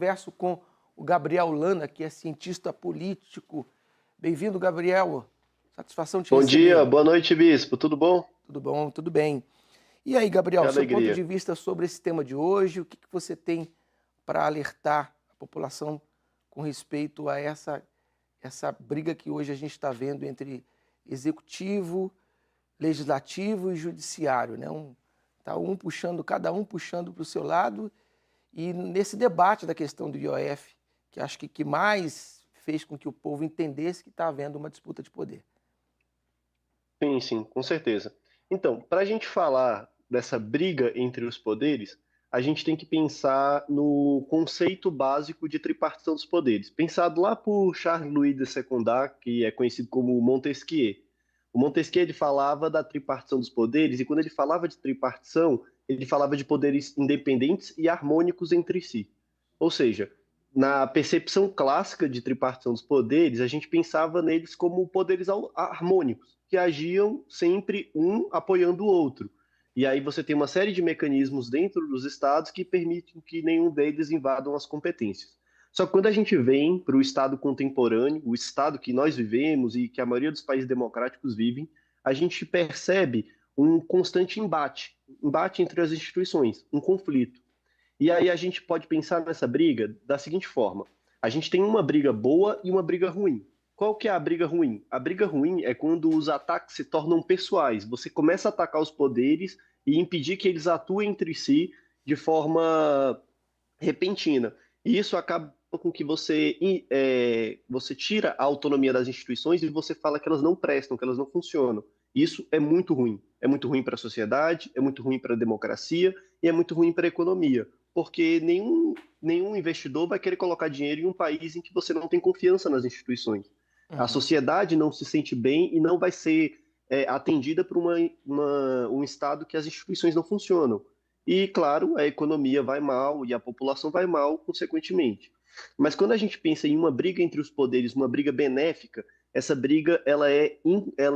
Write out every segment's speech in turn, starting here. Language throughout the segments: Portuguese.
Converso com o Gabriel Lana, que é cientista político. Bem-vindo, Gabriel. Satisfação te Bom dia, receber. boa noite, Bispo. Tudo bom? Tudo bom? Tudo bem. E aí, Que Gabriel, seu ponto alegria. de vista sobre esse tema de hoje, o que você tem para alertar a população com respeito a essa briga que hoje a gente está vendo entre executivo, legislativo e judiciário, né? Cada um puxando para o seu lado, e nesse debate da questão do IOF, que acho que mais fez com que o povo entendesse que está havendo uma disputa de poder. Sim, sim, com certeza. Então, para a gente falar dessa briga entre os poderes, a gente tem que pensar no conceito básico de tripartição dos poderes, pensado lá por Charles-Louis de Secondat, que é conhecido como Montesquieu. O Montesquieu ele falava da tripartição dos poderes, e quando ele falava de tripartição, ele falava de poderes independentes e harmônicos entre si. Ou seja, na percepção clássica de tripartição dos poderes, a gente pensava neles como poderes harmônicos, que agiam sempre um apoiando o outro. E aí você tem uma série de mecanismos dentro dos estados que permitem que nenhum deles invadam as competências. Só que quando a gente vem para o estado contemporâneo, o estado que nós vivemos e que a maioria dos países democráticos vivem, a gente percebe um constante embate entre as instituições, um conflito. E aí a gente pode pensar nessa briga da seguinte forma: a gente tem uma briga boa e uma briga ruim. Qual que é a briga ruim? A briga ruim é quando os ataques se tornam pessoais. Você começa a atacar os poderes e impedir que eles atuem entre si de forma repentina. E isso acaba com que você tira a autonomia das instituições e você fala que elas não prestam, que elas não funcionam. Isso é muito ruim. É muito ruim para a sociedade, é muito ruim para a democracia e é muito ruim para a economia, porque nenhum investidor vai querer colocar dinheiro em um país em que você não tem confiança nas instituições. A Uhum. sociedade não se sente bem e não vai ser atendida por um Estado que as instituições não funcionam. E, claro, a economia vai mal e a população vai mal, consequentemente. Mas quando a gente pensa em uma briga entre os poderes, uma briga benéfica, essa briga ela é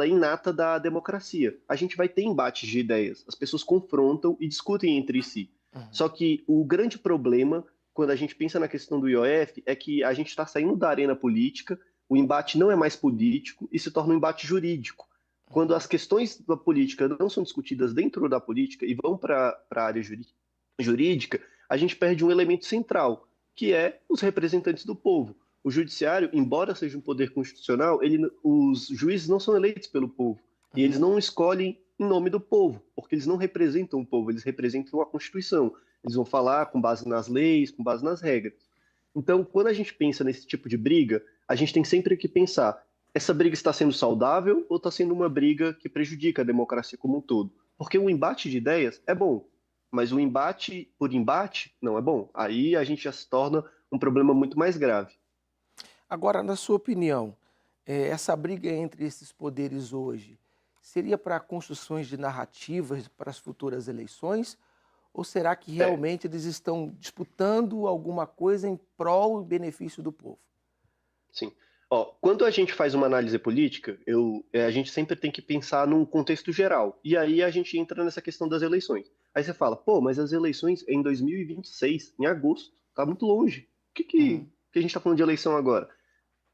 inata da democracia. A gente vai ter embates de ideias, as pessoas confrontam e discutem entre si. Uhum. Só que o grande problema, quando a gente pensa na questão do IOF, é que a gente está saindo da arena política, o embate não é mais político e se torna um embate jurídico. Quando as questões da política não são discutidas dentro da política e vão para a área jurídica, a gente perde um elemento central, que é os representantes do povo. O judiciário, embora seja um poder constitucional, os juízes não são eleitos pelo povo. E eles Uhum. não escolhem em nome do povo, porque eles não representam o povo, eles representam a Constituição. Eles vão falar com base nas leis, com base nas regras. Então, quando a gente pensa nesse tipo de briga, a gente tem sempre que pensar: essa briga está sendo saudável ou está sendo uma briga que prejudica a democracia como um todo? Porque o embate de ideias é bom, mas o embate por embate não é bom. Aí a gente já se torna um problema muito mais grave. Agora, na sua opinião, essa briga entre esses poderes hoje seria para construções de narrativas para as futuras eleições? Ou será que É, realmente eles estão disputando alguma coisa em prol e benefício do povo? sim. Ó, quando a gente faz uma análise política, a gente sempre tem que pensar num contexto geral. E aí a gente entra nessa questão das eleições. Aí você fala, pô, mas as eleições é em 2026, em agosto, tá muito longe. Uhum. Que a gente está falando de eleição agora?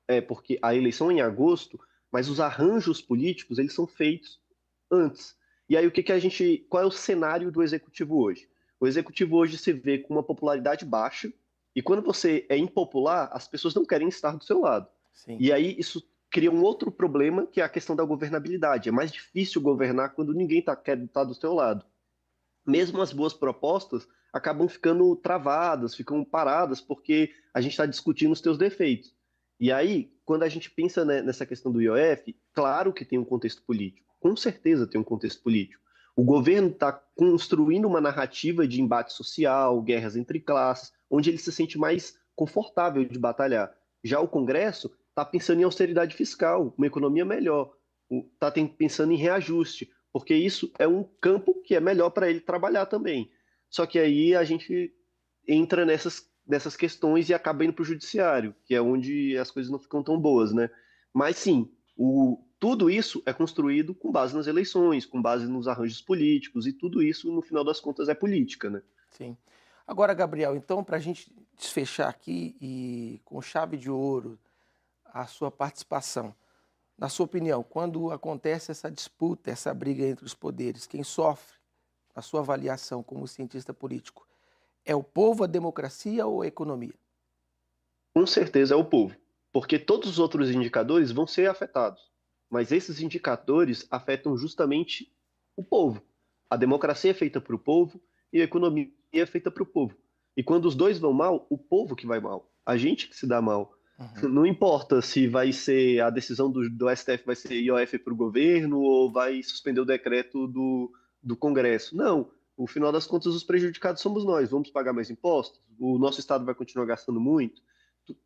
É porque a eleição é em agosto, mas os arranjos políticos eles são feitos antes. E aí qual é o cenário do executivo hoje? O executivo hoje se vê com uma popularidade baixa e quando você é impopular, as pessoas não querem estar do seu lado. Sim. E aí isso cria um outro problema que é a questão da governabilidade. É mais difícil governar quando ninguém quer estar do seu lado. Mesmo as boas propostas acabam ficando travadas, ficam paradas, porque a gente está discutindo os teus defeitos. E aí, quando a gente pensa nessa questão do IOF, claro que tem um contexto político, com certeza tem um contexto político. O governo está construindo uma narrativa de embate social, guerras entre classes, onde ele se sente mais confortável de batalhar. Já o Congresso está pensando em austeridade fiscal, uma economia melhor, está pensando em reajuste, porque isso é um campo que é melhor para ele trabalhar também. Só que aí a gente entra nessas questões e acaba indo para o judiciário, que é onde as coisas não ficam tão boas, né? Mas sim, tudo isso é construído com base nas eleições, com base nos arranjos políticos, e tudo isso, no final das contas, é política, né? Sim. Agora, Gabriel, então, para a gente desfechar aqui e com chave de ouro a sua participação, na sua opinião, quando acontece essa disputa, essa briga entre os poderes, quem sofre, na sua avaliação como cientista político, é o povo, a democracia ou a economia? Com certeza é o povo, porque todos os outros indicadores vão ser afetados, mas esses indicadores afetam justamente o povo. A democracia é feita para o povo e a economia é feita para o povo. E quando os dois vão mal, o povo que vai mal, a gente que se dá mal. Uhum. Não importa se vai ser a decisão do STF vai ser IOF para o governo ou vai suspender o decreto do Congresso. Não. No final das contas, os prejudicados somos nós. Vamos pagar mais impostos? O nosso Estado vai continuar gastando muito?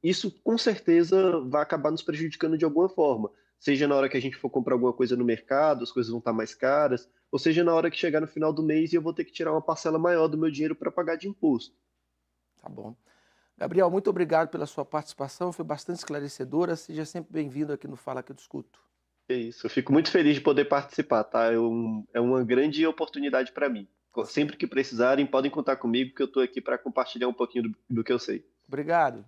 Isso com certeza vai acabar nos prejudicando de alguma forma. Seja na hora que a gente for comprar alguma coisa no mercado, as coisas vão estar mais caras, ou seja na hora que chegar no final do mês e eu vou ter que tirar uma parcela maior do meu dinheiro para pagar de imposto. Tá bom. Gabriel, muito obrigado pela sua participação, foi bastante esclarecedora. Seja sempre bem-vindo aqui no Fala Que Eu Discuto. É isso, eu fico muito feliz de poder participar, tá? É uma grande oportunidade para mim. Tá certo. Sempre que precisarem, podem contar comigo, que eu estou aqui para compartilhar um pouquinho do que eu sei. Obrigado.